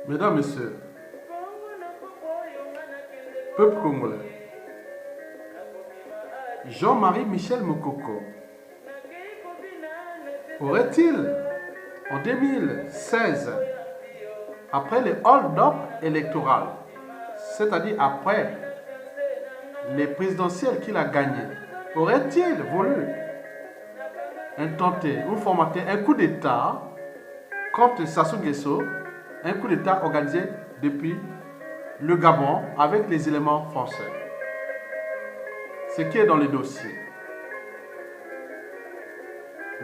Mesdames, Messieurs, peuple congolais, Jean-Marie Michel Mokoko aurait-il, en 2016, après le hold-up électoral, c'est-à-dire après les présidentielles qu'il a gagnées, aurait-il voulu intenter ou formater un coup d'État contre Sassou Nguesso, un coup d'État organisé depuis le Gabon avec les éléments français? Ce qui est dans les dossiers.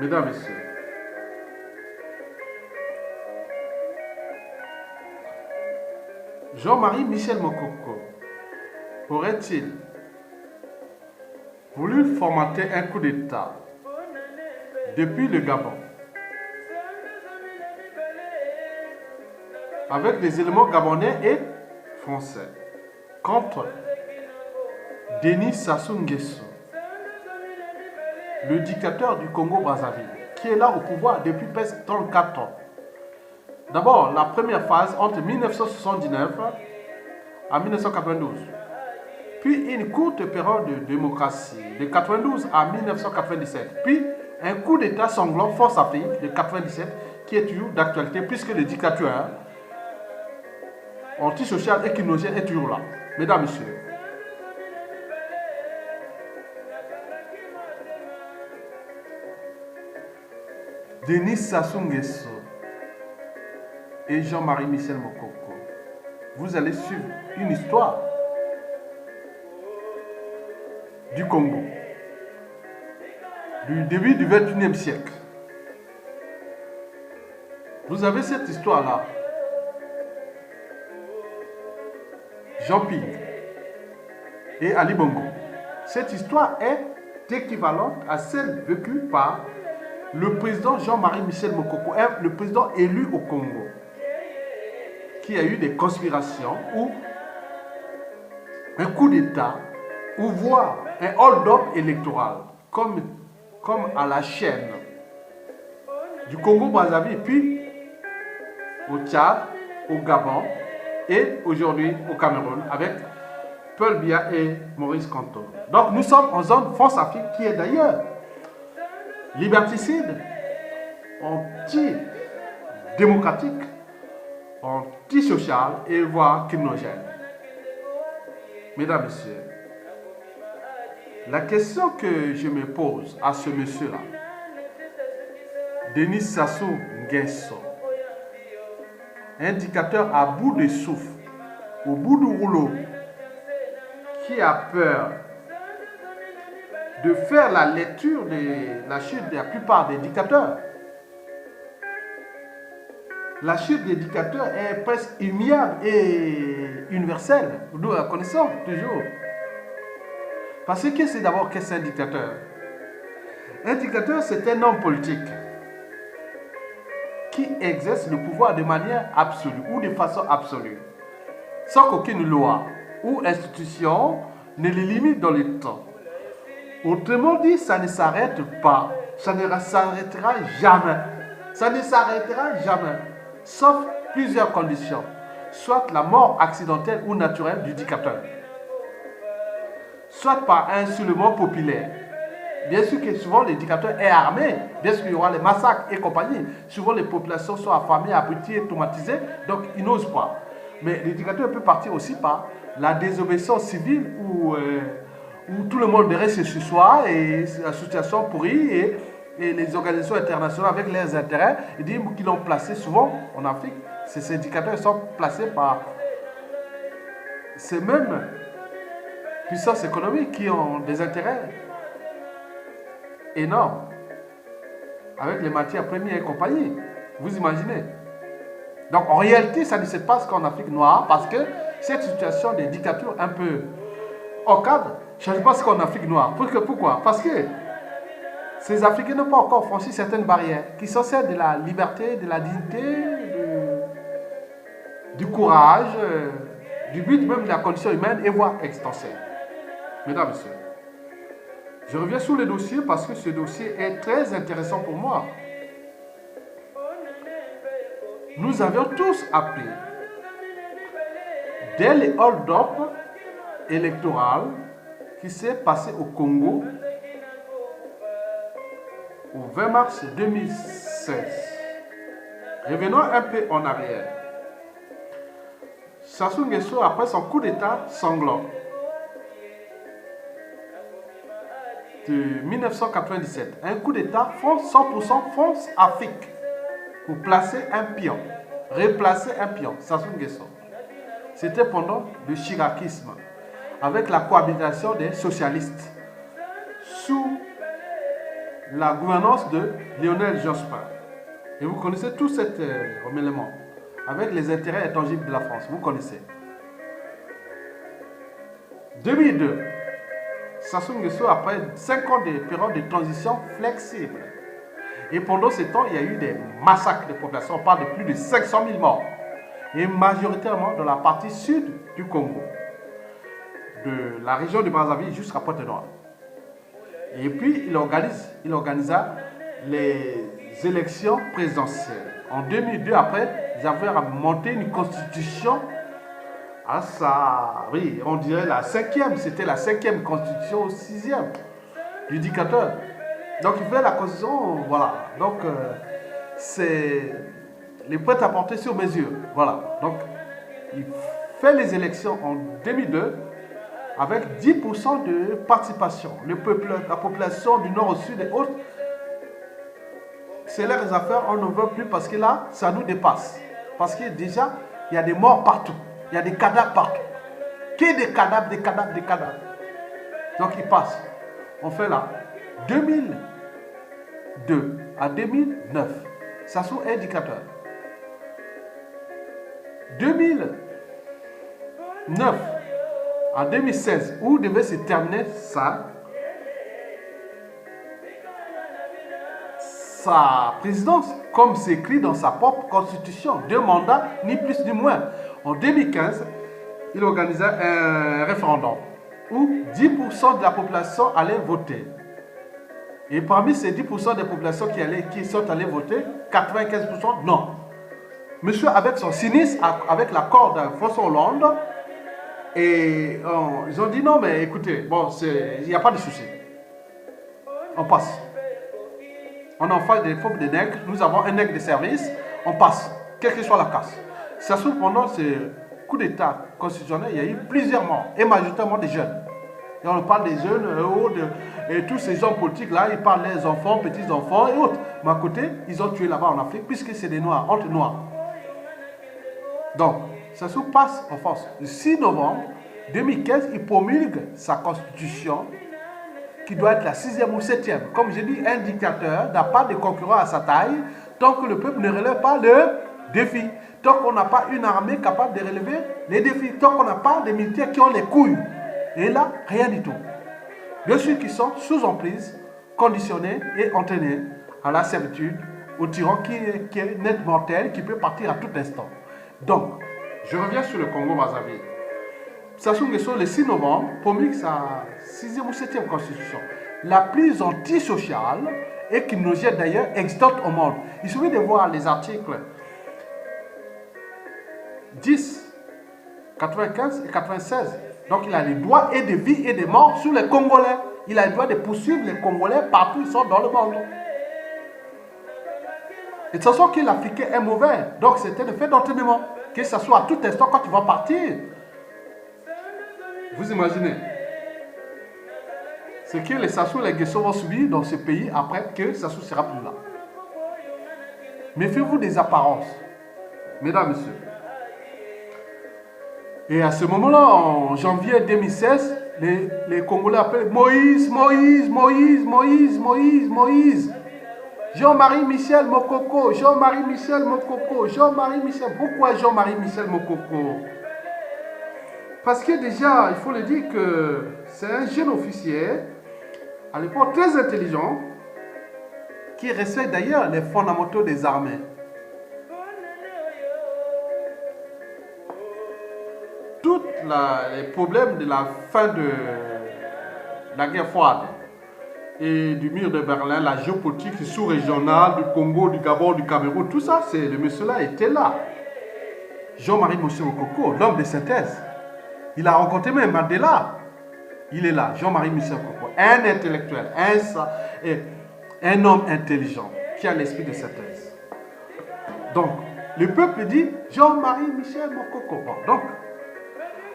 Mesdames, Messieurs, Jean-Marie Michel Mokoko aurait-il voulu formater un coup d'État depuis le Gabon avec des éléments gabonais et français contre Denis Sassou Nguesso, le dictateur du Congo-Brazzaville, qui est là au pouvoir depuis presque 34 ans. D'abord, la première phase entre 1979 à 1992, puis une courte période de démocratie de 92 à 1997, puis un coup d'État sanglant Force Afrique de 97 qui est toujours d'actualité puisque le dictateur antisocial et criminogène est toujours là. Mesdames, Messieurs, Denis Sassou Nguesso et Jean-Marie Michel Mokoko, vous allez suivre une histoire du Congo du début du XXIe siècle. Vous avez cette histoire-là. Jean-Pierre et Ali Bongo. Cette histoire est équivalente à celle vécue par le président Jean-Marie Michel Mokoko, le président élu au Congo, qui a eu des conspirations ou un coup d'État ou voire un hold-up électoral, comme à la chaîne du Congo-Brazzaville, puis au Tchad, au Gabon et aujourd'hui au Cameroun avec Paul Biya et Maurice Kamto. Donc nous sommes en zone France-Afrique qui est d'ailleurs liberticide, anti-démocratique, antisocial et voire criminogène. Mesdames, Messieurs, la question que je me pose à ce monsieur-là, Denis Sassou Nguesso, un dictateur à bout de souffle, au bout du rouleau, qui a peur de faire la lecture de la chute de la plupart des dictateurs. La chute des dictateurs est presque immuable et universelle. Nous la connaissons toujours. Parce que c'est d'abord qu'est-ce qu'un dictateur? Un dictateur, c'est un homme politique qui exerce le pouvoir de manière absolue ou de façon absolue, sans qu'aucune loi ou institution ne le limite dans le temps. Autrement dit, ça ne s'arrête pas, ça ne s'arrêtera jamais. Ça ne s'arrêtera jamais, sauf plusieurs conditions, soit la mort accidentelle ou naturelle du dictateur, soit par un soulèvement populaire. Bien sûr que souvent le dictateur est armé, bien sûr qu'il y aura les massacres et compagnie. Souvent les populations sont affamées, abruties et traumatisées, donc ils n'osent pas. Mais le dictateur peut partir aussi par la désobéissance civile où tout le monde reste chez soi et l'association pourrie et les organisations internationales avec leurs intérêts, ils disent qu'ils l'ont placé souvent en Afrique. Ces indicateurs sont placés par ces mêmes puissances économiques qui ont des intérêts énormes avec les matières premières et compagnie. Vous imaginez? Donc en réalité, ça ne se passe qu'en Afrique noire parce que cette situation de dictature un peu au cadre, ça ne se passe qu'en Afrique noire. Pourquoi? Parce que ces Africains n'ont pas encore franchi certaines barrières qui sont celles de la liberté, de la dignité, du courage, du but même de la condition humaine et voire extensée. Mesdames et messieurs, je reviens sur le dossier parce que ce dossier est très intéressant pour moi. Nous avions tous appris dès les hold-up électoraux qui s'est passé au Congo au 20 mars 2016. Revenons un peu en arrière. Sassou Nguesso, après son coup d'État sanglant de 1997, un coup d'État 100% France Afrique pour placer un pion, replacer un pion, Sassou Nguesso. C'était pendant le chiracisme, avec la cohabitation des socialistes, sous la gouvernance de Lionel Jospin. Et vous connaissez tout cet remêlement, avec les intérêts intangibles de la France, vous connaissez. 2002, Sassou Nguesso, après 5 ans de période de transition flexible. Et pendant ce temps, il y a eu des massacres de population. On parle de plus de 500 000 morts. Et majoritairement dans la partie sud du Congo. De la région de Brazzaville jusqu'à Pointe-Noire. Et puis, il organisa les élections présidentielles. En 2002, après, ils avaient monté une constitution à sa, oui, on dirait la 5e, c'était la 5e constitution au 6e du dictateur. Donc il fait la constitution, voilà. Donc c'est les prêt-à-porter sur mesure, voilà. Donc il fait les élections en 2002 avec 10% de participation. La population du nord au sud et autres, c'est leurs affaires, on ne veut plus parce que là, ça nous dépasse. Parce que déjà, il y a des morts partout. Il y a des cadavres partout. Que des cadavres, des cadavres, des cadavres. Donc il passe. On fait là. 2002 à 2009. Sassou est dictateur. 2009 à 2016, où devait se terminer sa présidence, comme c'est écrit dans sa propre constitution. 2 mandats, ni plus ni moins. En 2015, il organisa un référendum où 10% de la population allait voter. Et parmi ces 10% des populations qui sont allées voter, 95% non. Monsieur, avec son cynisme, avec l'accord de François Hollande, et ils ont dit non, mais écoutez, bon, il n'y a pas de souci. On passe. On en fait des fautes de nègres, nous avons un nègre de service, on passe, quelle que soit la casse. Ça se trouve pendant ce coup d'État constitutionnel, il y a eu plusieurs morts, et majoritairement des jeunes. Et on parle des jeunes, et tous ces hommes politiques-là, ils parlent des enfants, petits-enfants et autres. Mais à côté, ils ont tué là-bas en Afrique, puisque c'est des Noirs, entre Noirs. Donc, ça se passe en force. Le 6 novembre 2015, il promulgue sa constitution, qui doit être la 6e ou 7e. Comme j'ai dit, un dictateur n'a pas de concurrent à sa taille, tant que le peuple ne relève pas le défi. Tant qu'on n'a pas une armée capable de relever les défis. Tant qu'on n'a pas des militaires qui ont les couilles. Et là, rien du tout. Bien sûr qu'ils sont sous emprise, conditionnés et entraînés à la servitude, au tyran qui est net mortel, qui peut partir à tout instant. Donc, je reviens sur le Congo-Brazzaville. Sassou Nguesso, le 6 novembre, promulgue sa 6e ou 7e constitution, la plus antisociale et qui nous jette d'ailleurs existante au monde. Il suffit de voir les articles 10, 95 et 96. Donc il a les droits et de vie et de mort sur les Congolais. Il a le droit de poursuivre les Congolais partout où ils sont dans le monde. Et de toute façon que l'Africain est mauvais. Donc c'était le fait d'entraînement. Que ce soit à tout instant quand tu vas partir. Vous imaginez ce que les Sassou et les Nguesso vont subir dans ce pays après que Sassou sera plus là. Méfiez-vous des apparences, mesdames, messieurs. Et à ce moment-là, en janvier 2016, les Congolais appellent Moïse, Moïse, Moïse, Moïse, Moïse, Moïse. Jean-Marie Michel Mokoko, Jean-Marie Michel Mokoko, Jean-Marie Michel. Pourquoi Jean-Marie Michel Mokoko? Parce que déjà, il faut le dire que c'est un jeune officier, à l'époque très intelligent, qui respecte d'ailleurs les fondamentaux des armées. Tous les problèmes de la fin de la guerre froide et du mur de Berlin, la géopolitique sous-régionale du Congo, du Gabon, du Cameroun, tout ça, le monsieur-là était là. Jean-Marie Mokoko, l'homme de synthèse. Il a rencontré même Mandela. Il est là, Jean-Marie Michel Mokoko, un intellectuel, un homme intelligent qui a l'esprit de synthèse. Donc, le peuple dit Jean-Marie Michel Mokoko. Bon, donc,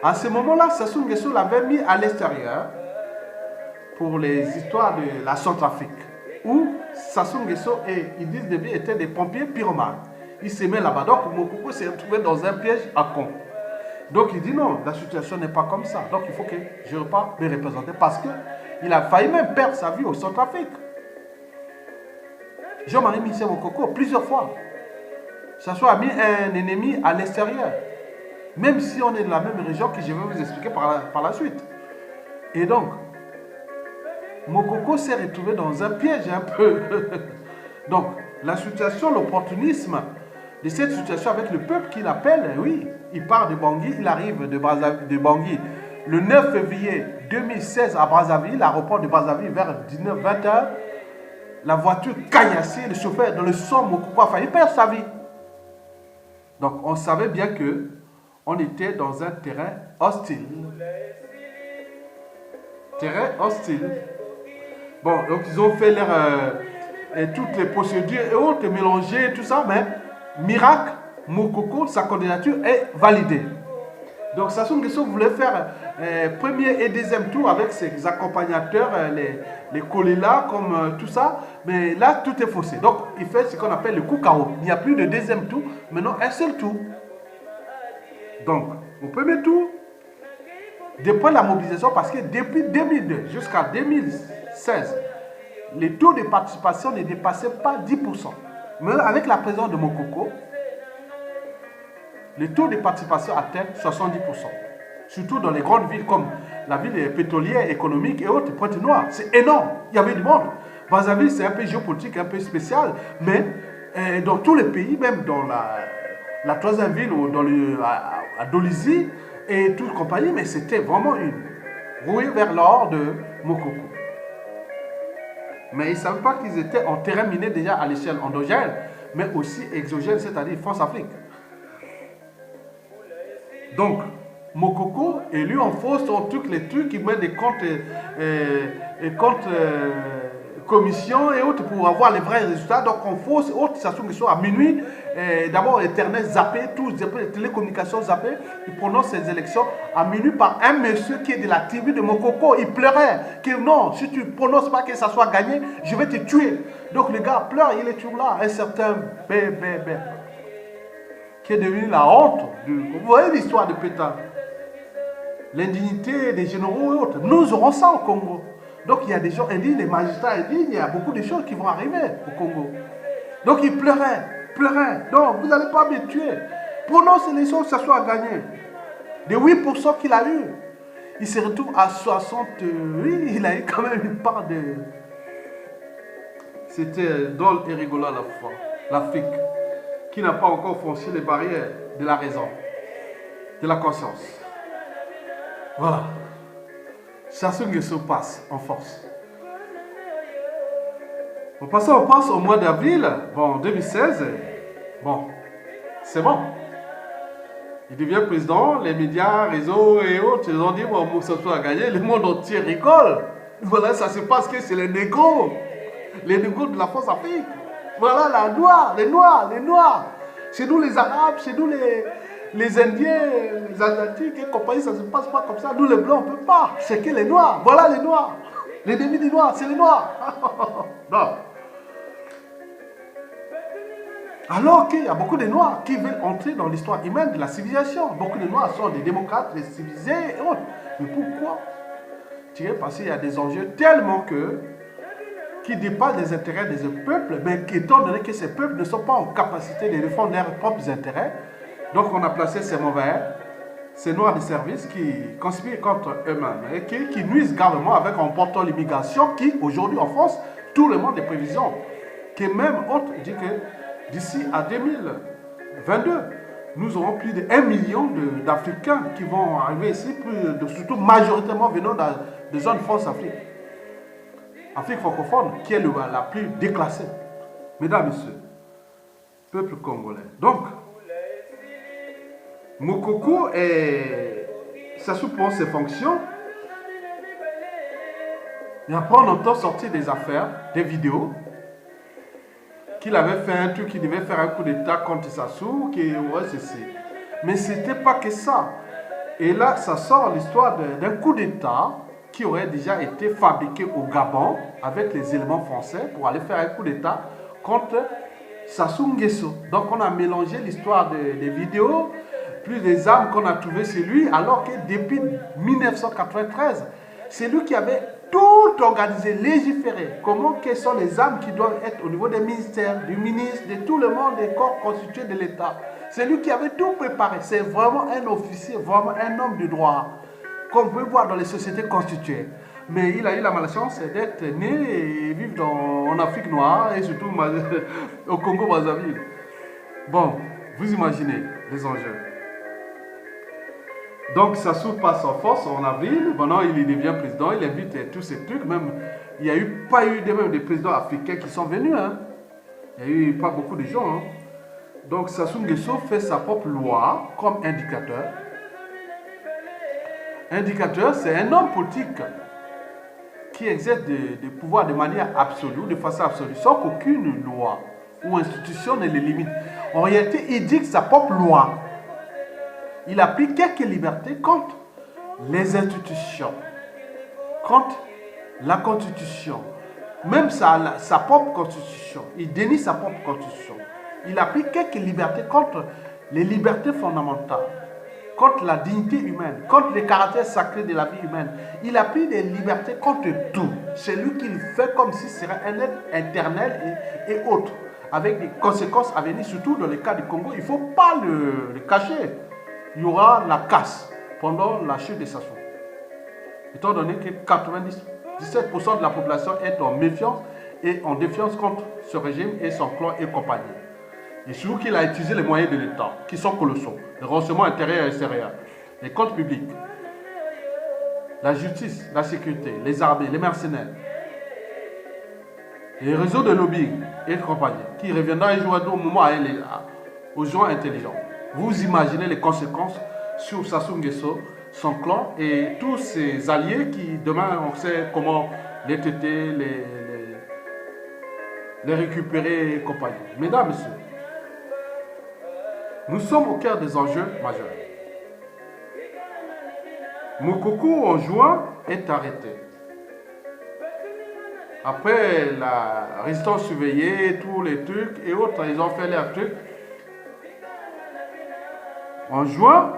à ce moment-là, Sassou Nguesso l'avait mis à l'extérieur pour les histoires de la Centrafrique, où Sassou Nguesso et Idriss Déby étaient des pompiers pyromanes. Ils s'aimaient là-bas. Donc, Mokoko s'est retrouvé dans un piège à con. Donc, il dit non, la situation n'est pas comme ça. Donc, il faut que je reparte me représenter parce qu'il a failli même perdre sa vie au Centrafrique. Jean-Marie Michel Mokoko, plusieurs fois, Sassou a mis un ennemi à l'extérieur. Même si on est de la même région que je vais vous expliquer par la suite. Et donc, Mokoko s'est retrouvé dans un piège un peu. Donc, la situation, l'opportunisme de cette situation avec le peuple qu'il appelle, oui, il part de Bangui, il arrive de Bangui le 9 février 2016 à Brazzaville, l'aéroport de Brazzaville, vers 19-20 h. La voiture caillassée, le chauffeur dans le son, Mokoko a failli perdre sa vie. Donc, on savait bien que on était dans un terrain hostile. Terrain hostile. Bon, donc ils ont fait toutes les procédures et autres, mélangées, tout ça, mais miracle, Mokoko, sa candidature est validée. Donc Sassou Nguesso voulait faire premier et deuxième tour avec ses accompagnateurs, les Kolela, comme tout ça, mais là tout est faussé. Donc il fait ce qu'on appelle le coup KO. Il n'y a plus de deuxième tour, maintenant un seul tour. Donc au premier tour, depuis la mobilisation, parce que depuis 2002 jusqu'à 2016, les taux de participation ne dépassaient pas 10%. Mais avec la présence de Mokoko, le taux de participation atteint 70%. Surtout dans les grandes villes comme la ville pétrolière, économique et autres, Pointe-Noire. C'est énorme. Il y avait du monde. Brazzaville, c'est un peu géopolitique, un peu spécial, mais dans tous les pays, même dans la troisième ville, ou à Dolisie et toute compagnie, mais c'était vraiment une rouée vers l'or de Mokoko. Mais ils ne savaient pas qu'ils étaient en terrain miné déjà à l'échelle endogène, mais aussi exogène, c'est-à-dire France-Afrique. Donc, Mokoko, élu en fausse, on tous les trucs, il met des comptes, commissions et autres pour avoir les vrais résultats. Donc, en fausse, autres, ça se trouve à minuit. D'abord, Internet zappé, tous les télécommunications zappées. Il prononce ces élections à minuit par un monsieur qui est de la tribu de Mokoko. Il pleurait que non, si tu ne prononces pas que ça soit gagné, je vais te tuer. Donc, le gars pleure, il est toujours là, un certain bébé, qui est devenu la honte. Vous voyez l'histoire de Pétain. L'indignité des généraux et autres. Nous aurons ça au Congo. Donc il y a des gens indignes, les magistrats indignes, il y a beaucoup de choses qui vont arriver au Congo. Donc il pleurait. Non, vous n'allez pas me tuer. Prononce l'élection que ça soit gagné. De 8% qu'il a eu, il se retrouve à 60. Oui, il a eu quand même une part de. C'était drôle et rigolo à la fois. L'Afrique, qui n'a pas encore franchi les barrières de la raison, de la conscience. Voilà. Sassou Nguesso passe en force. On passe au mois d'avril, bon, 2016. Bon, c'est bon. Il devient président, les médias, réseaux et autres, ils ont dit, bon, Sassou a gagné, le monde entier rigole. Voilà, ça se passe que c'est les négros de la France-Afrique. Voilà, la noire, les noirs. Chez nous, les Arabes, chez nous, les Indiens, les Asiatiques et compagnie, ça ne se passe pas comme ça. Nous, les Blancs, on ne peut pas. C'est que les Noirs. Voilà les Noirs. L'ennemi des Noirs, c'est les Noirs. Non. Alors qu'il y a beaucoup de Noirs qui veulent entrer dans l'histoire humaine de la civilisation. Beaucoup de Noirs sont des démocrates, des civilisés et autres. Mais pourquoi? Parce qu'il y a des enjeux tellement qui dépassent les intérêts des peuples, mais étant donné que ces peuples ne sont pas en capacité de défendre leurs propres intérêts, donc on a placé ces mauvais, ces noirs de service qui conspirent contre eux-mêmes et qui nuisent gravement avec en portant l'immigration qui, aujourd'hui en France, tout le monde des prévisions. Que même autre dit que d'ici à 2022, nous aurons plus de 1 million d'Africains qui vont arriver ici, surtout majoritairement venant de zones France-Afrique. Afrique francophone, qui est la plus déclassée. Mesdames et messieurs, peuple congolais. Donc, Mokoko Sassou prend ses fonctions. Et après, on entend sortir des affaires, des vidéos, qu'il avait fait un truc, qu'il devait faire un coup d'état contre Sassou, ouais, c'est. Mais c'était pas que ça. Et là, ça sort l'histoire d'un coup d'état qui aurait déjà été fabriqué au Gabon avec les éléments français pour aller faire un coup d'état contre Sassou Nguesso. Donc on a mélangé l'histoire des vidéos, plus des armes qu'on a trouvées chez lui, alors que depuis 1993, c'est lui qui avait tout organisé, légiféré. Quelles sont les armes qui doivent être au niveau des ministères, du ministre, de tout le monde, des corps constitués de l'État. C'est lui qui avait tout préparé. C'est vraiment un officier, vraiment un homme de droit, qu'on peut voir dans les sociétés constituées. Mais il a eu la malchance d'être né et vivre en Afrique noire et surtout au Congo-Brazzaville. Bon, vous imaginez les enjeux. Donc Sassou passe en force en avril. Maintenant, il devient président. Il invite tous ces trucs. Même, il n'y a pas eu même des présidents africains qui sont venus. Hein. Il n'y a eu pas beaucoup de gens. Hein. Donc Sassou Nguesso fait sa propre loi comme indicateur. Indicateur, c'est un homme politique qui exerce des pouvoirs de manière absolue, de façon absolue, sans qu'aucune loi ou institution ne les limite. En réalité, il dicte sa propre loi. Il applique quelques libertés contre les institutions, contre la Constitution, même sa propre Constitution. Il dénie sa propre Constitution. Il applique quelques libertés contre les libertés fondamentales, contre la dignité humaine, contre les caractères sacrés de la vie humaine. Il applique des libertés contre tout. C'est lui qui le fait comme si ce serait un être éternel et autre, avec des conséquences à venir, surtout dans le cas du Congo. Il ne faut pas le cacher. Il y aura la casse pendant la chute de Sassou. Étant donné que 97% de la population est en méfiance et en défiance contre ce régime et son clan et compagnie. Et surtout qu'il a utilisé les moyens de l'État, qui sont colossaux, les renseignements intérieurs et extérieurs, les comptes publics, la justice, la sécurité, les armées, les mercenaires, les réseaux de lobbying et compagnie, qui reviendront un jour au moment aux gens intelligents. Vous imaginez les conséquences sur Sassou Nguesso, son clan et tous ses alliés qui, demain, on sait comment les traiter, les récupérer et compagnie. Mesdames, Messieurs, nous sommes au cœur des enjeux majeurs. Mokoko, en juin, est arrêté. Après la résistance surveillée, tous les trucs et autres, ils ont fait leurs trucs. En juin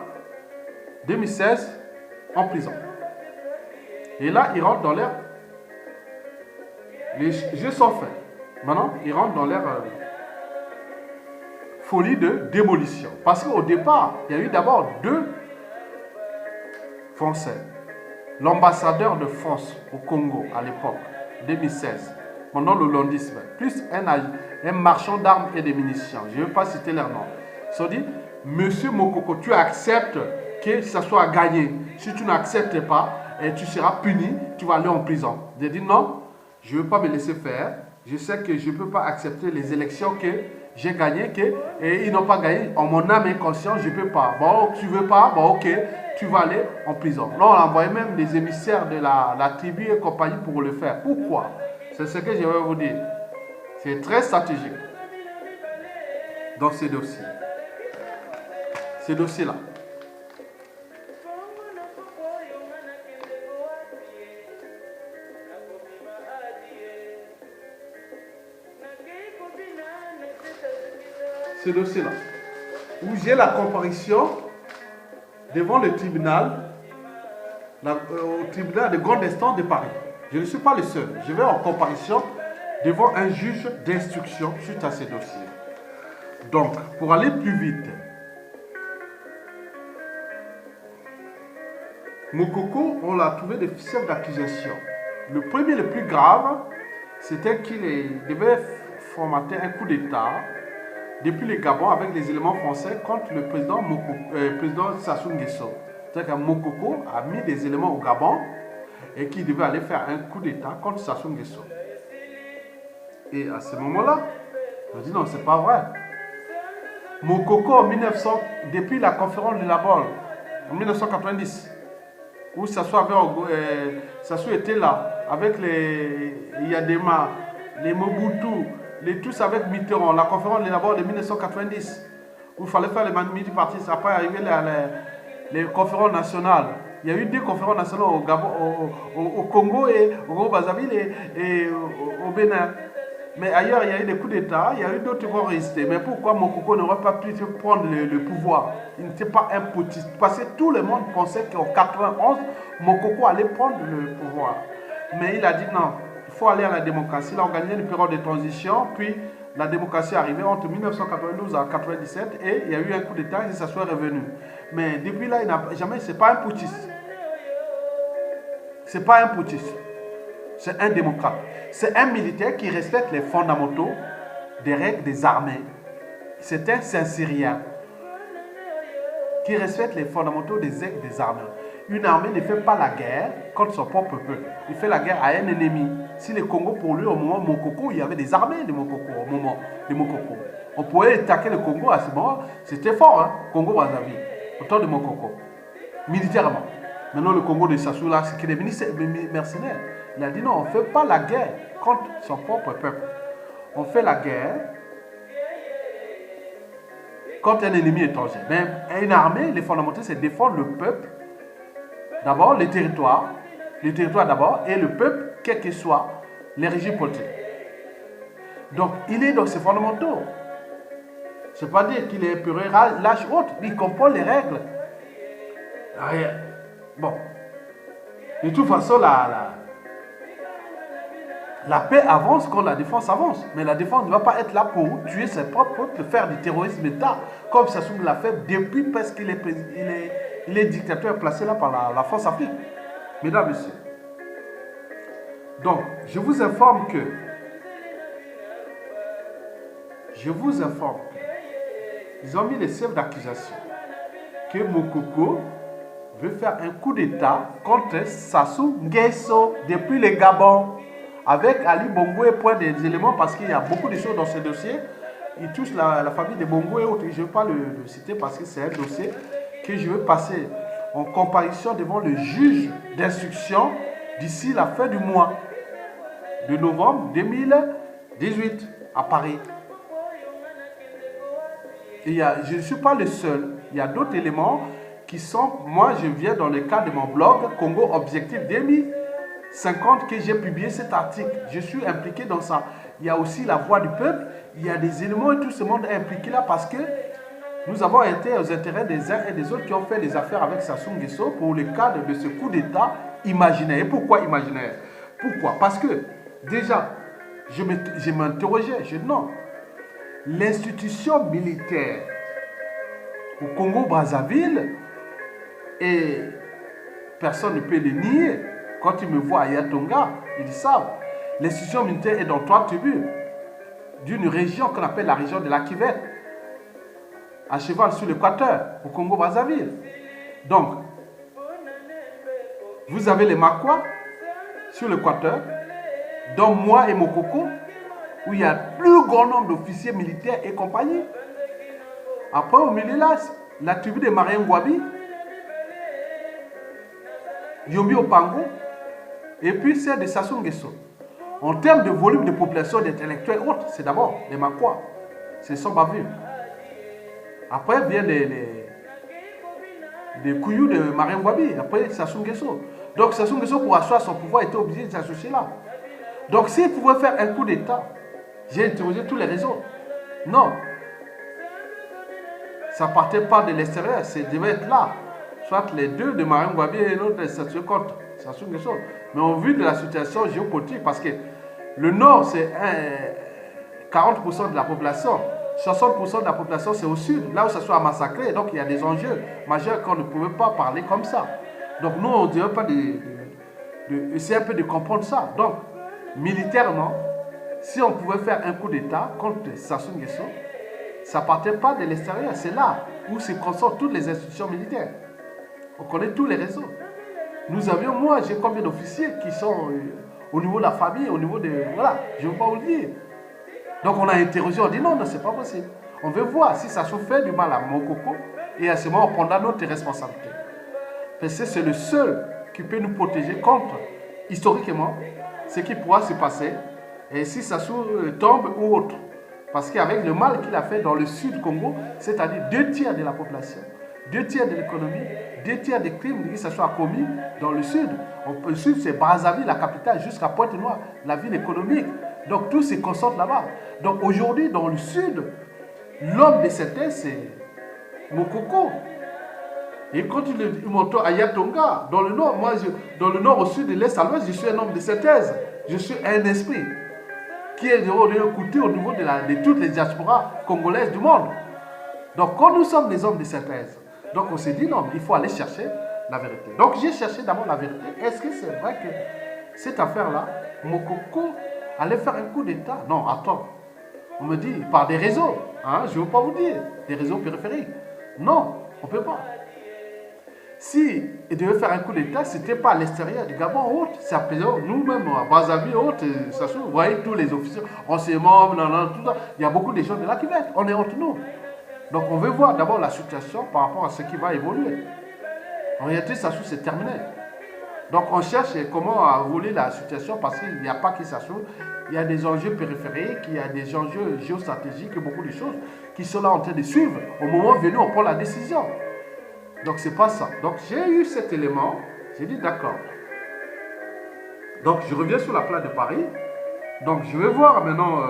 2016, en prison. Et là, ils rentrent dans l'air. Les jeux sont faits. Maintenant, ils rentrent dans l'air folie de démolition. Parce qu'au départ, il y a eu d'abord 2 Français. L'ambassadeur de France au Congo à l'époque, 2016, pendant le londisme, plus un marchand d'armes et de munitions. Je ne vais pas citer leur nom. Ils se sont dit, Monsieur Mokoko, tu acceptes que ça soit gagné. Si tu n'acceptes pas, tu seras puni, tu vas aller en prison. J'ai dit non, je ne veux pas me laisser faire. Je sais que je ne peux pas accepter les élections que j'ai gagnées et ils n'ont pas gagné. En mon âme et conscience, je ne peux pas. Bon, tu ne veux pas, bon ok, tu vas aller en prison. Là, on a envoyé même des émissaires de la tribu et compagnie pour le faire. Pourquoi? C'est ce que je vais vous dire. C'est très stratégique dans ces dossiers. Ces dossiers-là. Ce dossier-là, où j'ai la comparution devant le tribunal, au tribunal de grande instance de Paris. Je ne suis pas le seul. Je vais en comparution devant un juge d'instruction suite à ces dossiers. Donc, pour aller plus vite, Mokoko, on l'a trouvé des chefs d'accusation. Le premier, le plus grave, c'était qu'il devait formater un coup d'État depuis le Gabon avec les éléments français contre le président, président Sassou Nguesso. C'est-à-dire que Mokoko a mis des éléments au Gabon et qui devait aller faire un coup d'État contre Sassou Nguesso. Et à ce moment-là, je dis non, c'est pas vrai. Mokoko en 1900, depuis la conférence de la Baule, en 1990, où Sassou était là, avec les Yadema, les Mobutu, tous avec Mitterrand, la conférence d'abord de 1990, où il fallait faire les multipartistes, après arriver les conférences nationales. Il y a eu 2 conférences nationales au, Gabon, au Congo et au Congo-Brazzaville et au Bénin. Mais ailleurs, il y a eu des coups d'État, il y a eu d'autres qui vont résister. Mais pourquoi Mokoko n'aurait pas pu prendre le pouvoir? Il n'était pas un putschiste. Parce que tout le monde pensait qu'en 91, Mokoko allait prendre le pouvoir. Mais il a dit non, il faut aller à la démocratie. Il a organisé une période de transition, puis la démocratie est arrivée entre 1992 à 1997 et il y a eu un coup d'État et ça soit revenu. Mais depuis là, il n'a jamais, c'est pas un putschiste. C'est pas un putschiste. C'est un démocrate. C'est un militaire qui respecte les fondamentaux des règles des armées. C'est un Saint-Syrien qui respecte les fondamentaux des règles des armées. Une armée ne fait pas la guerre contre son propre peuple. Il fait la guerre à un ennemi. Si le Congo, pour lui, au moment de Mokoko, il y avait des armées de Mokoko, au moment de Mokoko. On pouvait attaquer le Congo à ce moment. C'était fort, hein, Congo-Brazzaville, au temps de Mokoko, militairement. Maintenant, le Congo de Sassou, là, c'est qu'il est mercenaire. Il a dit non, on ne fait pas la guerre contre son propre peuple. On fait la guerre contre un ennemi étranger. Mais une armée, les fondamentaux, c'est défendre le peuple. D'abord, le territoire d'abord, et le peuple, quel que soit les régimes politiques. Donc, il est dans ses fondamentaux. Ce n'est pas dire qu'il est puré, lâche autre, il comprend les règles. Bon. De toute façon, la paix avance quand la défense avance. Mais la défense ne va pas être là pour tuer ses propres peuples, faire du terrorisme d'État, comme Sassou l'a fait depuis parce qu'il est dictateur placé là par la France Afrique. Mesdames, Messieurs. Donc, je vous informe que ils ont mis les chefs d'accusation que Mokoko veut faire un coup d'État contre Sassou Nguesso depuis le Gabon. Avec Ali Bongo et point des éléments parce qu'il y a beaucoup de choses dans ce dossier. Il touche la famille de Bongo et autres. Je ne vais pas le citer parce que c'est un dossier que je veux passer en comparution devant le juge d'instruction d'ici la fin du mois de novembre 2018 à Paris. Et je ne suis pas le seul. Il y a d'autres éléments qui sont... Moi, je viens dans le cadre de mon blog Congo Objectif 2050 que j'ai publié cet article. Je suis impliqué dans ça. Il y a aussi la voix du peuple. Il y a des éléments et tout ce monde est impliqué là parce que nous avons été aux intérêts des uns et des autres qui ont fait des affaires avec Sassou Nguesso pour le cadre de ce coup d'État imaginaire. Et pourquoi imaginaire? Pourquoi? Parce que déjà, je m'interrogeais. Je dis non. L'institution militaire au Congo-Brazzaville, et personne ne peut le nier, quand ils me voient à Yatonga, ils savent, l'institution militaire est dans 3 tribus d'une région qu'on appelle la région de la Kivette, à cheval sur l'équateur, au Congo-Brazzaville. Donc, vous avez les Makwa sur l'équateur, dont moi et Mokoko, où il y a le plus grand nombre d'officiers militaires et compagnie. Après, au milieu là, la tribu de Mariengwabi, Yombi Opango, et puis celle de Sassou Nguesso. En termes de volume de population d'intellectuels autres, c'est d'abord les Makwa. Ce sont bavus. Après viennent les Kouyou de Mariengwabi, après Sassou Nguesso. Donc Sassou Nguesso, pour asseoir son pouvoir, était obligé de s'associer là. Donc s'il pouvait faire un coup d'État, j'ai interrogé tous les réseaux. Non. Ça ne partait pas de l'extérieur, ça devait être là. Soit les deux de Mariengwabi et l'autre de Sassou contre Sassou Nguesso. Mais au vu de la situation géopolitique, parce que le nord, c'est 40% de la population. 60% de la population, c'est au sud, là où ça soit massacré. Donc il y a des enjeux majeurs qu'on ne pouvait pas parler comme ça. Donc nous, on ne dirait pas essayer un peu de comprendre ça. Donc, militairement, si on pouvait faire un coup d'État contre Sassou Nguesso, ça ne partait pas de l'extérieur. C'est là où se concentrent toutes les institutions militaires. On connaît tous les réseaux. Nous avions, moi, j'ai combien d'officiers qui sont au niveau de la famille, au niveau de... Voilà, je ne veux pas vous le dire. Donc on a interrogé, on dit non, non, c'est pas possible. On veut voir si Sassou fait du mal à Mokoko et à ce moment, on prendra notre responsabilité. Parce que c'est le seul qui peut nous protéger contre, historiquement, ce qui pourra se passer et si Sassou tombe ou autre. Parce qu'avec le mal qu'il a fait dans le sud Congo, c'est-à-dire 2/3 de la population, 2/3 de l'économie, 2/3 des crimes qui se sont commis dans le sud. Le sud, c'est Brazzaville, la capitale, jusqu'à Pointe-Noire, la ville économique. Donc tout se concentre là-bas. Donc aujourd'hui, dans le sud, l'homme de certains, c'est Mokoko. Et quand il monte à Yatonga, dans le nord, moi, dans le nord, au sud, de l'est à l'ouest, je suis un homme de synthèse. Je suis un esprit qui est écouté au niveau de toutes les diasporas congolaises du monde. Donc, quand nous sommes des hommes de synthèse, donc on s'est dit non, il faut aller chercher la vérité. Donc, j'ai cherché d'abord la vérité. Est-ce que c'est vrai que cette affaire-là, Mokoko allait faire un coup d'État? Non, attends. On me dit, par des réseaux, hein, je ne veux pas vous dire, des réseaux périphériques. Non, on ne peut pas. Si il devait faire un coup d'État, ce n'était pas à l'extérieur du Gabon ou autre, c'est à présent, nous-mêmes, à Brazzaville ou autre, vous voyez tous les officiers, renseignements, tout ça, il y a beaucoup de gens de là qui viennent, on est entre nous. Donc on veut voir d'abord la situation par rapport à ce qui va évoluer. En réalité, Sassou, c'est terminé. Donc on cherche comment évoluer la situation parce qu'il n'y a pas que Sassou, il y a des enjeux périphériques, il y a des enjeux géostratégiques, beaucoup de choses qui sont là en train de suivre. Au moment venu, on prend la décision. Donc c'est pas ça. Donc j'ai eu cet élément, j'ai dit d'accord. Donc je reviens sur la place de Paris. Donc je vais voir maintenant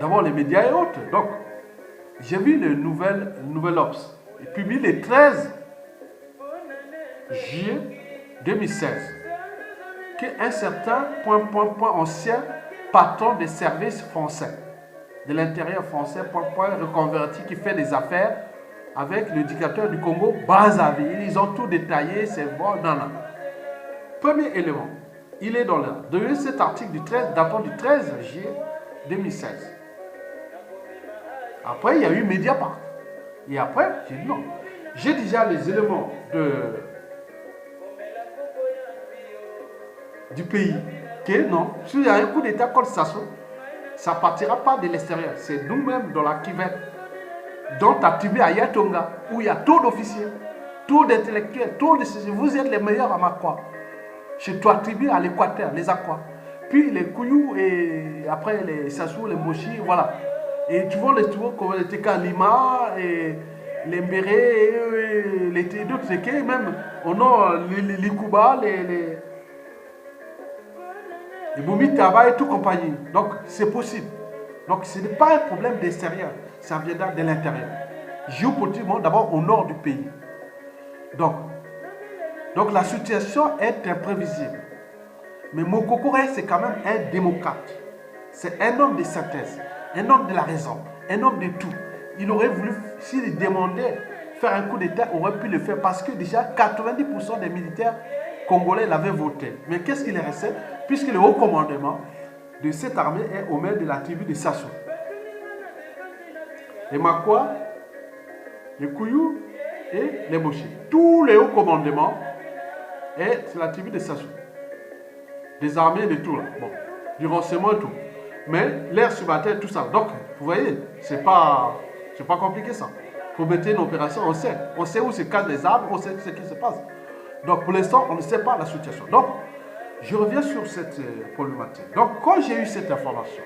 d'abord les médias et autres. Donc j'ai vu le Nouvel Obs. Il publie le 13 juillet 2016 qu'un certain ancien patron des services français, de l'intérieur français, reconverti, qui fait des affaires avec le dictateur du Congo, Brazzaville. Ils ont tout détaillé, c'est bon, non. Premier élément, il est dans l'air. De cet article datant du 13 juillet 2016. Après, il y a eu Mediapart. Et après, j'ai dit non. J'ai déjà les éléments du pays. Que non, s'il y a un coup d'État contre Sassou, ça ne partira pas de l'extérieur. C'est nous-mêmes dans la cuvette. Donc attribué à Yatonga, où il y a trop d'officiers, trop d'intellectuels, trop de... Vous êtes les meilleurs à Makwa. Je dois attribuer à l'Équateur, les Aquas. Puis les Kouyou et après les Sassou, les Mochi, voilà. Et tu vois les tours comme les Teka Lima, et les Mbéré, les d'autres Teke, même on a les Kuba, les Boumi Taba et tout compagnie. Donc c'est possible. Donc ce n'est pas un problème d'extérieur, ça viendra de l'intérieur. Géopolitiquement, d'abord au nord du pays. Donc la situation est imprévisible. Mais Mokoko, c'est quand même un démocrate. C'est un homme de synthèse, un homme de la raison, un homme de tout. Il aurait voulu, s'il demandait faire un coup d'État, il aurait pu le faire parce que déjà 90% des militaires congolais l'avaient voté. Mais qu'est-ce qu'il est resté? Puisque le haut commandement de cette armée est au maire de la tribu de Sassou. Les Makwa, les Kouyou et les Mochi. Tous les hauts commandements est la tribu de Sassou. Des armées de tout là. Bon, du renseignement et tout. Mais l'air subalterne, tout ça. Donc, vous voyez, c'est pas compliqué ça. Pour mettre une opération, on sait. On sait où se cassent les arbres, on sait ce qui se passe. Donc, pour l'instant, on ne sait pas la situation. Donc, je reviens sur cette problématique. Donc, quand j'ai eu cette information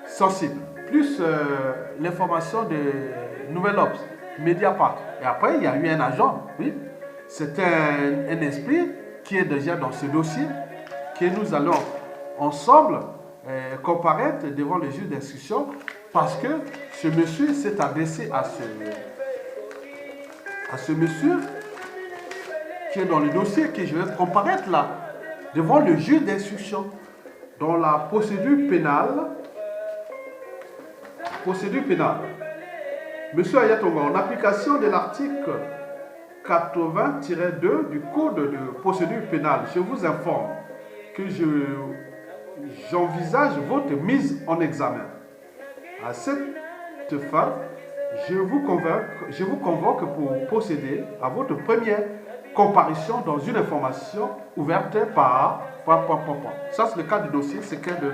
sensible, plus l'information de Nouvel Obs, Mediapart, et après, il y a eu un agent, oui, c'est un esprit qui est déjà dans ce dossier, que nous allons ensemble comparaître devant le juge d'instruction, parce que ce monsieur s'est adressé à ce monsieur qui est dans le dossier que je vais comparaître là, devant le juge d'instruction, dans la procédure pénale. Monsieur Ayatonga, en application de l'article 80-2 du Code de procédure pénale, je vous informe que j'envisage votre mise en examen. À cette fin, je vous convoque pour procéder à votre première comparution dans une information ouverte par... Ça, c'est le cas du dossier, c'est que de...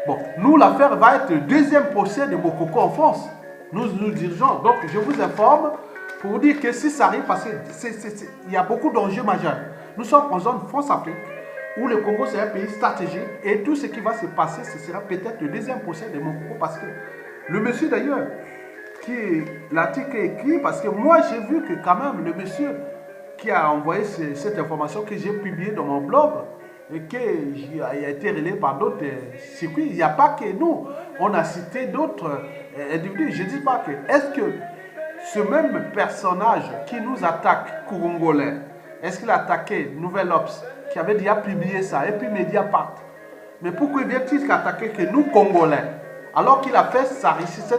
Bon, nous, l'affaire va être le deuxième procès de Mokoko en France. Nous dirigeons. Donc, je vous informe Pour vous dire que si ça arrive, parce qu'il y a beaucoup d'enjeux majeurs. Nous sommes en zone France-Afrique, où le Congo c'est un pays stratégique, et tout ce qui va se passer, ce sera peut-être le deuxième procès de Mokoko, parce que le monsieur d'ailleurs, qui l'article est écrit, parce que moi j'ai vu que quand même le monsieur qui a envoyé cette information que j'ai publiée dans mon blog, et qui a été relayée par d'autres circuits, il n'y a pas que nous, on a cité d'autres individus. Je ne dis pas que, est-ce que ce même personnage qui nous attaque, Congolais, est-ce qu'il a attaqué Nouvelle Obs, qui avait déjà publié ça, et puis Mediapart? Mais pourquoi vient-il attaquer que nous, Congolais, alors qu'il a fait sa richesse,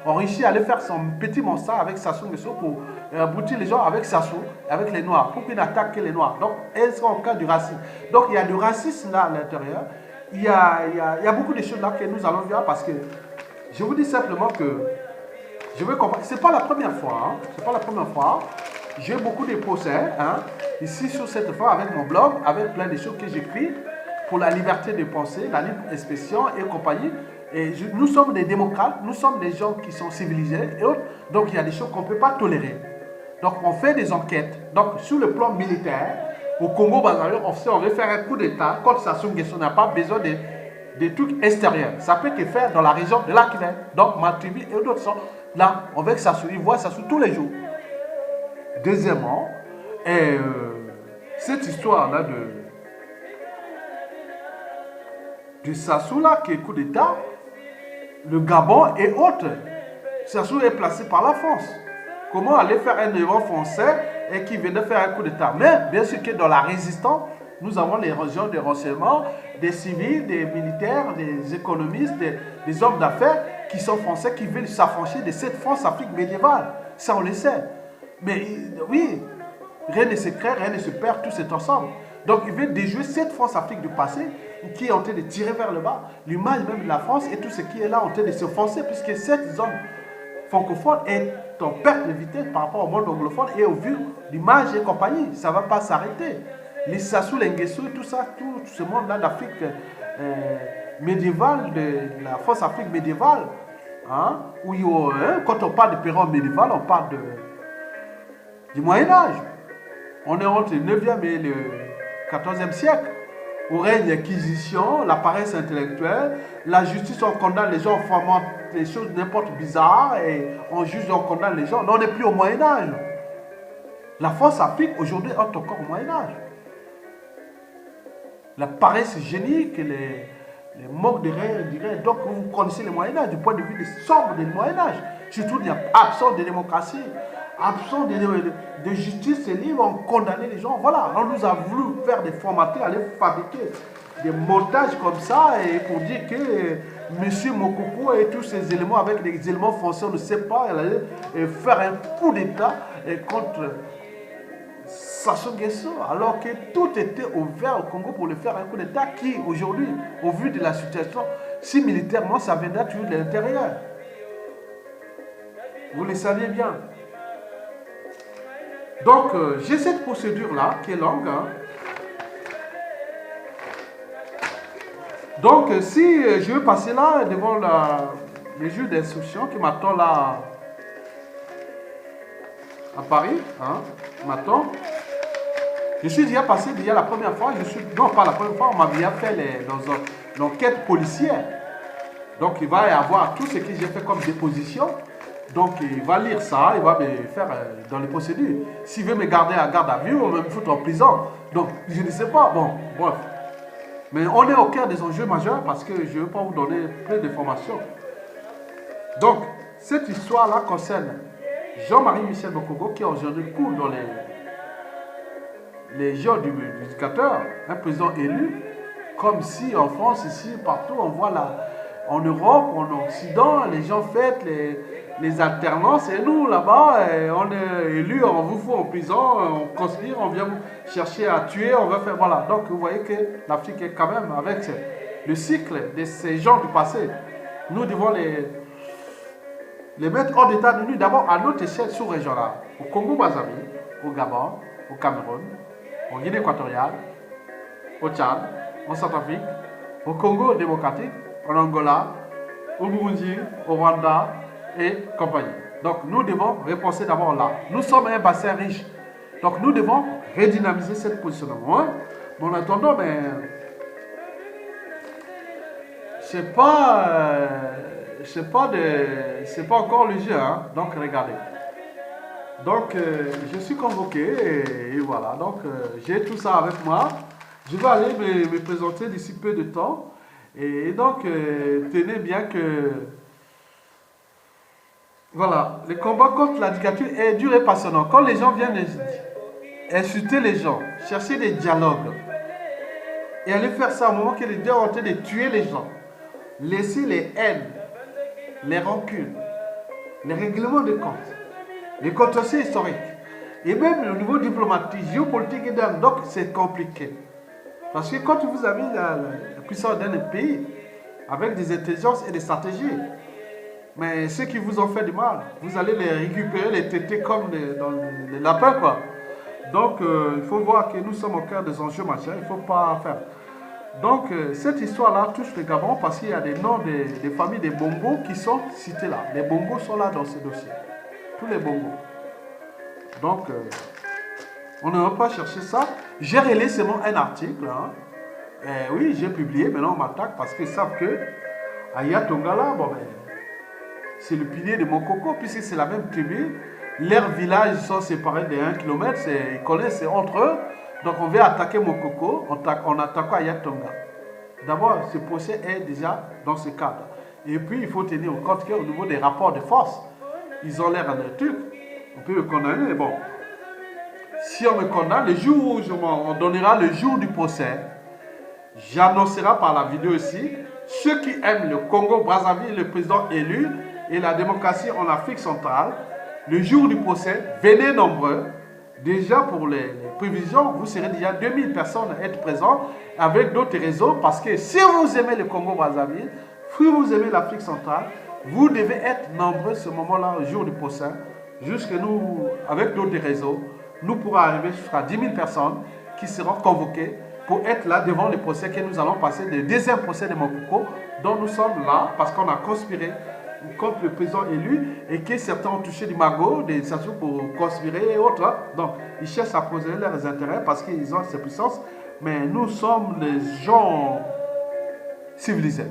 on réussit à aller faire son petit monstre avec Sassou Nguesso pour aboutir les gens avec Sassou, avec les Noirs. Pourquoi il n'attaque que les Noirs? Donc, elles sont en cas du racisme. Donc, il y a du racisme là à l'intérieur. Il y a beaucoup de choses là que nous allons voir parce que je vous dis simplement que je veux comprendre. Ce n'est pas la première fois. Hein. C'est pas la première fois. J'ai beaucoup de procès ici sur cette fois avec mon blog, avec plein de choses que j'écris pour la liberté de penser, la libre expression et compagnie. Et nous sommes des démocrates, nous sommes des gens qui sont civilisés et autres. Donc il y a des choses qu'on ne peut pas tolérer. Donc on fait des enquêtes. Donc sur le plan militaire, au Congo-Brazzaville, on veut faire un coup d'État contre Sassou Nguesso. On n'a pas besoin de trucs extérieurs. Ça peut que faire dans la région de l'Aquitaine. Donc ma tribu et d'autres sont là. On veut que Sassou, ils voient Sassou tous les jours. Deuxièmement, cette histoire-là de Sassou là qui est coup d'État, le Gabon et autres, Sassou est placé par la France. Comment aller faire un événement français et qui venait faire un coup d'État? Mais bien sûr que dans la résistance, nous avons les régions de renseignement, des civils, des militaires, des économistes, des hommes d'affaires qui sont français, qui veulent s'affranchir de cette France-Afrique médiévale. Ça, on le sait. Mais oui, rien ne se crée, rien ne se perd, tout c'est ensemble. Donc, ils veulent déjouer cette France-Afrique du passé qui est en train de tirer vers le bas, l'image même de la France et tout ce qui est là en train de se forcer, puisque cette zone francophone est en perte de vitesse par rapport au monde anglophone et au vu l'image et compagnie. Ça ne va pas s'arrêter. Les Sassou, les Nguesso, tout ça, tout ce monde-là d'Afrique médiévale, de la France-Afrique médiévale, où quand on parle de période médiévale, on parle du Moyen-Âge. On est entre le 9e et le 14e siècle, où règne l'acquisition, la paresse intellectuelle, la justice, on condamne les gens, on fomente les choses n'importe bizarres, et on juge, on condamne les gens. Non, on n'est plus au Moyen-Âge. La France-Afrique, aujourd'hui, est encore au Moyen-Âge. La paresse génique, les manques de règles, donc vous connaissez le Moyen-Âge, du point de vue sombre du Moyen-Âge. Surtout, il y a absence de démocratie, absence de justice libre, on condamnait les gens. Voilà, on nous a voulu faire des formateurs, aller fabriquer des montages comme ça, et pour dire que M. Mokoko et tous ces éléments, avec des éléments français, on ne sait pas, elle allait faire un coup d'État contre Sassou Nguesso, alors que tout était ouvert au Congo pour le faire un coup d'État qui, aujourd'hui, au vu de la situation, si militairement, ça viendra toujours de l'intérieur. Vous le saviez bien. Donc, j'ai cette procédure-là qui est longue. Donc, si je veux passer là devant le juge d'instruction qui m'attend là à Paris, m'attend. Je suis déjà passé déjà la première fois, non pas la première fois, on m'a déjà fait l'enquête policière. Donc, il va y avoir tout ce que j'ai fait comme déposition. Donc, il va lire ça, il va me faire dans les procédures. S'il veut me garder à garde à vue, on va me foutre en prison. Donc, je ne sais pas. Bon, bref. Mais on est au cœur des enjeux majeurs parce que je ne veux pas vous donner plus d'informations. Donc, cette histoire-là concerne Jean-Marie Michel Mokoko qui aujourd'hui court dans les gens du éducateur, un président élu, comme si en France, ici, partout, on voit en Europe, en Occident, les gens fêtent les alternances et nous, là-bas, on est élus, on vous fout en prison, on conspire, on vient chercher à tuer, on va faire, voilà. Donc, vous voyez que l'Afrique est quand même avec le cycle de ces gens du passé. Nous devons les mettre hors d'état de nuit, d'abord à notre échelle sous-régionale, au Congo-Brazzaville, au Gabon, au Cameroun, au Guinée équatoriale, au Tchad, en Centrafrique, au Congo démocratique, en Angola, au Burundi, au Rwanda et compagnie. Donc nous devons repenser d'abord là. Nous sommes un bassin riche. Donc nous devons redynamiser cette positionnement. Hein? Mais en attendant, c'est pas encore le jeu. Hein? Donc regardez. Donc je suis convoqué et voilà. Donc j'ai tout ça avec moi. Je vais aller me présenter d'ici peu de temps. Et donc tenez bien que voilà, le combat contre la dictature est dur et passionnant. Quand les gens viennent insulter les gens, chercher des dialogues et aller faire ça au moment que les deux ont en train de tuer les gens, laisser les haines, les rancunes, les règlements de compte, les contentieux historiques et même au niveau diplomatique, géopolitique et d'âme. Donc c'est compliqué. Parce que quand vous avez la puissance d'un pays avec des intelligences et des stratégies, mais ceux qui vous ont fait du mal, vous allez les récupérer, les têter comme les lapins, quoi. Donc, il faut voir que nous sommes au cœur des enjeux machin, il ne faut pas faire. Donc, cette histoire-là touche le Gabon parce qu'il y a des noms des familles des Bongo qui sont cités là. Les Bongo sont là dans ce dossier. Tous les Bongo. Donc, on ne va pas chercher ça. J'ai relayé seulement un article. Hein. Oui, j'ai publié, maintenant on m'attaque parce qu'ils savent que Aya Tongala, c'est le pilier de Mokoko, puisque c'est la même tribu. Leurs villages sont séparés de 1 km, ils connaissent entre eux. Donc on vient attaquer Mokoko en attaquant Aya Tonga. D'abord, ce procès est déjà dans ce cadre. Et puis, il faut tenir compte qu'au niveau des rapports de force, ils ont l'air d'un truc. On peut me condamner, mais bon. Si on me condamne, le jour où on donnera le jour du procès, j'annoncerai par la vidéo ici, ceux qui aiment le Congo-Brazzaville, le président élu et la démocratie en Afrique centrale, le jour du procès, venez nombreux. Déjà pour les prévisions, vous serez déjà 2000 personnes à être présentes avec d'autres réseaux parce que si vous aimez le Congo-Brazzaville, si vous aimez l'Afrique centrale, vous devez être nombreux ce moment-là, au jour du procès, jusque nous, avec d'autres réseaux, nous pourrons arriver jusqu'à 10 000 personnes qui seront convoquées pour être là devant le procès que nous allons passer, le deuxième procès de Mokoko, dont nous sommes là parce qu'on a conspiré contre le président élu et que certains ont touché du magot, des situations pour conspirer et autres. Donc, ils cherchent à poser leurs intérêts parce qu'ils ont cette puissance, mais nous sommes des gens civilisés.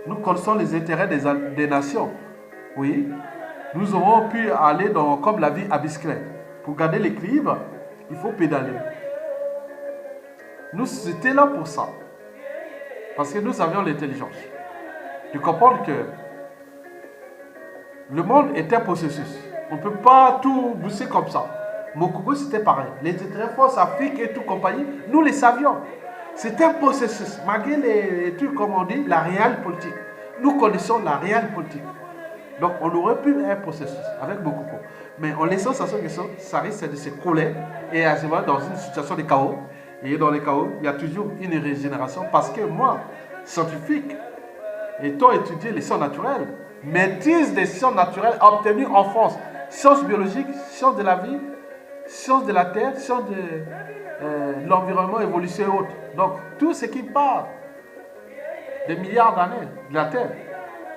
Nous connaissons les intérêts des nations. Oui, nous aurons pu aller comme la vie à bicyclette. Pour garder l'équilibre, il faut pédaler. Nous étions là pour ça. Parce que nous avions l'intelligence. De comprendre que le monde est un processus. On ne peut pas tout bousser comme ça. Mokoko, c'était pareil. Les intérêts forces Afrique et tout compagnie, nous les savions. C'est un processus. Malgré les trucs, comme on dit, la réelle politique. Nous connaissons la réelle politique. Donc, on aurait pu un processus avec Mokoko. Mais en laissant ça risque de se couler et à se voir dans une situation de chaos. Et dans les chaos, il y a toujours une régénération. Parce que moi, scientifique, étant étudié les sciences naturelles, maîtrise des sciences naturelles obtenues en France, sciences biologiques, sciences de la vie, sciences de la terre, sciences de l'environnement, évolution et autres. Donc, tout ce qui part des milliards d'années de la terre,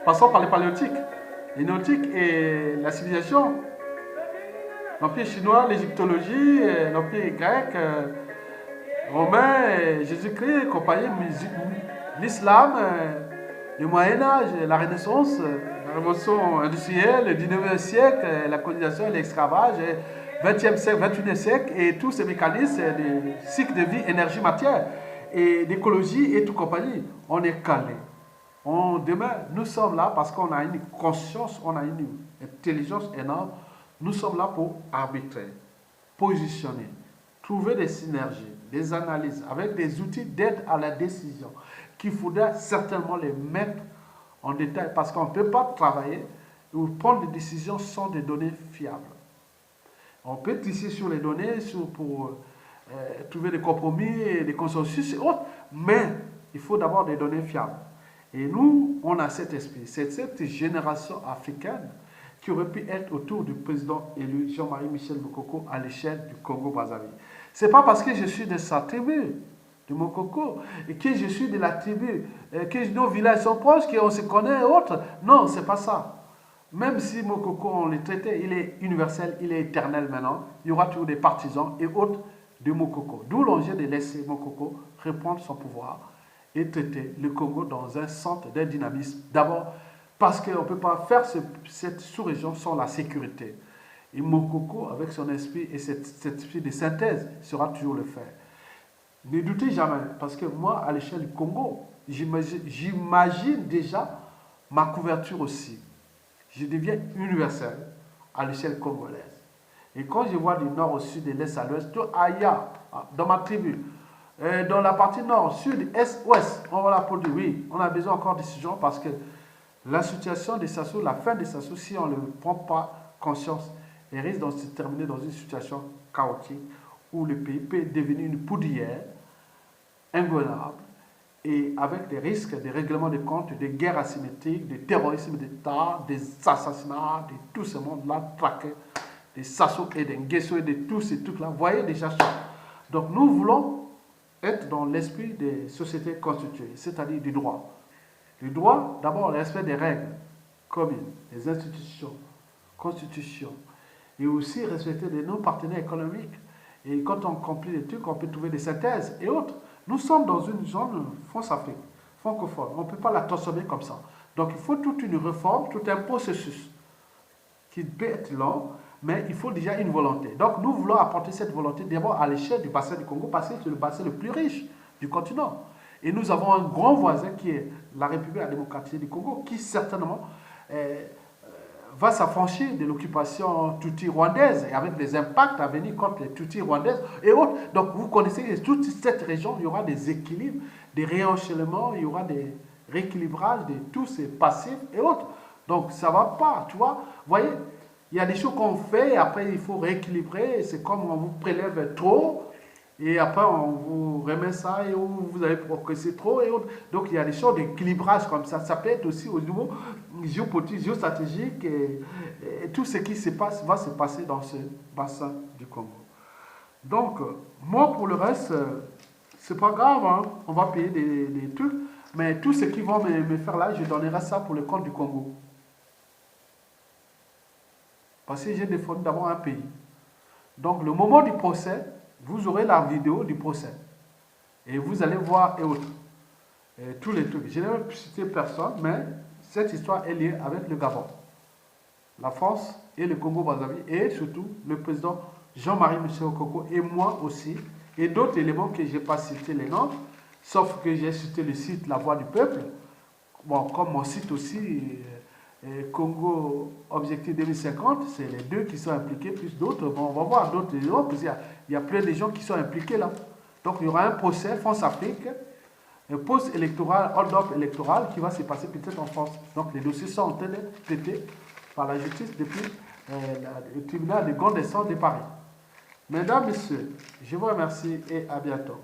passant par les paléotiques, les néolithiques et la civilisation, l'empire chinois, l'égyptologie, l'empire grec, romain, Jésus-Christ, compagnie, l'islam, le Moyen-Âge, la Renaissance, la révolution industrielle, le 19e siècle, la colonisation et l'esclavage, 20e siècle, 21e siècle, et tous ces mécanismes, des cycles de vie, énergie, matière, et d'écologie et tout compagnie, on est calé. Demain, nous sommes là parce qu'on a une conscience, on a une intelligence énorme. Nous sommes là pour arbitrer, positionner, trouver des synergies, des analyses, avec des outils d'aide à la décision qu'il faudra certainement les mettre en détail parce qu'on ne peut pas travailler ou prendre des décisions sans des données fiables. On peut tisser sur les données pour trouver des compromis, des consensus et autres, mais il faut d'abord des données fiables. Et nous, on a cet esprit. C'est cette génération africaine qui aurait pu être autour du président élu Jean-Marie Michel Mokoko à l'échelle du Congo-Brazzaville. Ce n'est pas parce que je suis de sa tribu, de Mokoko, et que je suis de la tribu, que nos villages sont proches, qu'on se connaît et autres. Non, ce n'est pas ça. Même si Mokoko, on le traitait, il est universel, il est éternel maintenant. Il y aura toujours des partisans et autres de Mokoko. D'où l'enjeu de laisser Mokoko reprendre son pouvoir et traiter le Congo dans un centre d'un dynamisme. D'abord, parce qu'on ne peut pas faire cette sous-région sans la sécurité. Et Mokoko, avec son esprit et cet esprit de synthèse, saura toujours le faire. Ne doutez jamais, parce que moi, à l'échelle du Congo, j'imagine déjà ma couverture aussi. Je deviens universel à l'échelle congolaise. Et quand je vois du nord au sud, de l'est à l'ouest, tout ailleurs, dans ma tribu, dans la partie nord, sud, est, ouest, on va là pour dire oui, on a besoin encore de ce genre parce que la situation des Sassou, la fin des Sassou, si on ne prend pas conscience, elle risque de se terminer dans une situation chaotique où le pays peut devenir une poudrière ingouvernable et avec des risques de règlement de comptes, de guerres asymétriques, de terrorisme d'État, des assassinats, de tout ce monde-là, traqué, des Sassou et des Nguesso et de tous ces trucs-là. Vous voyez déjà ça. Donc nous voulons être dans l'esprit des sociétés constituées, c'est-à-dire du droit. Le droit, d'abord, le respect des règles communes, des institutions, constitutions, et aussi respecter nos partenaires économiques. Et quand on compile les trucs, on peut trouver des synthèses et autres. Nous sommes dans une zone France-Afrique, francophone. On ne peut pas la transformer comme ça. Donc il faut toute une réforme, tout un processus qui peut être long, mais il faut déjà une volonté. Donc nous voulons apporter cette volonté d'abord à l'échelle du bassin du Congo, parce que c'est le bassin le plus riche du continent. Et nous avons un grand voisin qui est la République démocratique du Congo, qui certainement va s'affranchir de l'occupation Tutsi rwandaise et avec des impacts à venir contre les Tutsis rwandaises et autres. Donc vous connaissez toute cette région, il y aura des équilibres, des réenchaînements, il y aura des rééquilibrages de tous ces passifs et autres. Donc ça ne va pas, tu vois. Vous voyez, il y a des choses qu'on fait et après il faut rééquilibrer. C'est comme on vous prélève trop et après on vous remet ça et vous allez progresser trop et autres. Donc il y a des choses d'équilibrage comme ça. Ça peut être aussi au niveau géopolitique, géostratégique et tout ce qui se passe va se passer dans ce bassin du Congo. Donc moi pour le reste, c'est pas grave, hein. On va payer des trucs, mais tout ce qui vont me faire là, je donnerai ça pour le compte du Congo. Parce que j'ai défendu d'abord un pays. Donc le moment du procès, vous aurez la vidéo du procès. Et vous allez voir et autres. Et tous les trucs. Je n'ai pas cité personne, mais cette histoire est liée avec le Gabon, la France et le Congo-Brazzaville, et surtout le président Jean-Marie Michel Mokoko et moi aussi, et d'autres éléments que je n'ai pas cité les noms, sauf que j'ai cité le site La Voix du Peuple, bon, comme mon site aussi, Congo Objectif 2050, c'est les deux qui sont impliqués, plus d'autres. Bon, on va voir d'autres éléments, parce qu'il y a plein de gens qui sont impliqués là. Donc il y aura un procès France-Afrique, un post-électoral, hold-up électoral qui va se passer peut-être en France. Donc les dossiers sont en train d'être traités par la justice depuis le tribunal de grande instance de Paris. Mesdames, Messieurs, je vous remercie et à bientôt.